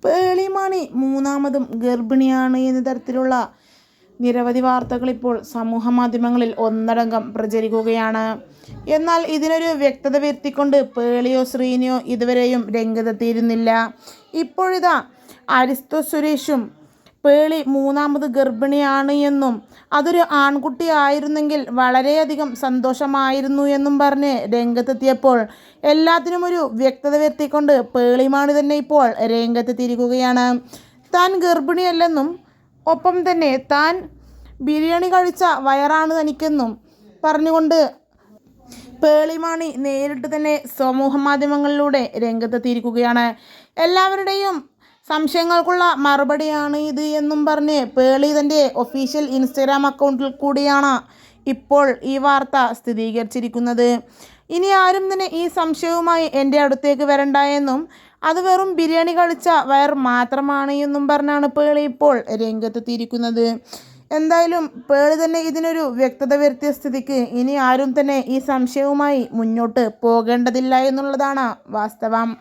പേളിമാണി മൂന്നാമതും ഗർഭിണിയാണ് എന്ന തരത്തിലുള്ള നിരവധി വാർത്തകൾ ഇപ്പോൾ സമൂഹ മാധ്യമങ്ങളിൽ ഒന്നടങ്കം പ്രചരിക്കുകയാണ്. എന്നാൽ ഇതിനൊരു വ്യക്തത വരുത്തിക്കൊണ്ട് പേളിയോ ശ്രീനിയോ ഇതുവരെയും രംഗത്തെത്തിയിരുന്നില്ല. ഇപ്പോഴിതാ അരിസ്റ്റോ സുരേഷും പേളി മൂന്നാമത് ഗർഭിണിയാണ് എന്നും അതൊരു ആൺകുട്ടി ആയിരുന്നെങ്കിൽ വളരെയധികം സന്തോഷമായിരുന്നു എന്നും പറഞ്ഞ് രംഗത്തെത്തിയപ്പോൾ എല്ലാത്തിനും ഒരു വ്യക്തത വരുത്തിക്കൊണ്ട് പേളിമാണി തന്നെ ഇപ്പോൾ രംഗത്തെത്തിയിരിക്കുകയാണ്. താൻ ഗർഭിണിയല്ലെന്നും ഒപ്പം തന്നെ താൻ ബിരിയാണി കഴിച്ച വയറാണ് തനിക്കെന്നും പറഞ്ഞുകൊണ്ട് പേളിമാണി നേരിട്ട് തന്നെ സമൂഹ മാധ്യമങ്ങളിലൂടെ രംഗത്തെത്തിയിരിക്കുകയാണ്. എല്ലാവരുടെയും സംശയങ്ങൾക്കുള്ള മറുപടിയാണ് ഇത് എന്നും പറഞ്ഞ് പേളി തൻ്റെ ഒഫീഷ്യൽ ഇൻസ്റ്റഗ്രാം അക്കൗണ്ടിൽ കൂടിയാണ് ഇപ്പോൾ ഈ വാർത്ത സ്ഥിരീകരിച്ചിരിക്കുന്നത്. ഇനി ആരും തന്നെ ഈ സംശയവുമായി എൻ്റെ അടുത്തേക്ക് വരണ്ട എന്നും അത് വെറും ബിരിയാണി കഴിച്ച വയർ മാത്രമാണ് എന്നും പറഞ്ഞാണ് പേളി ഇപ്പോൾ രംഗത്തെത്തിയിരിക്കുന്നത്. എന്തായാലും പേളി തന്നെ ഇതിനൊരു വ്യക്തത വരുത്തിയ സ്ഥിതിക്ക് ഇനി ആരും തന്നെ ഈ സംശയവുമായി മുന്നോട്ട് പോകേണ്ടതില്ല എന്നുള്ളതാണ് വാസ്തവം.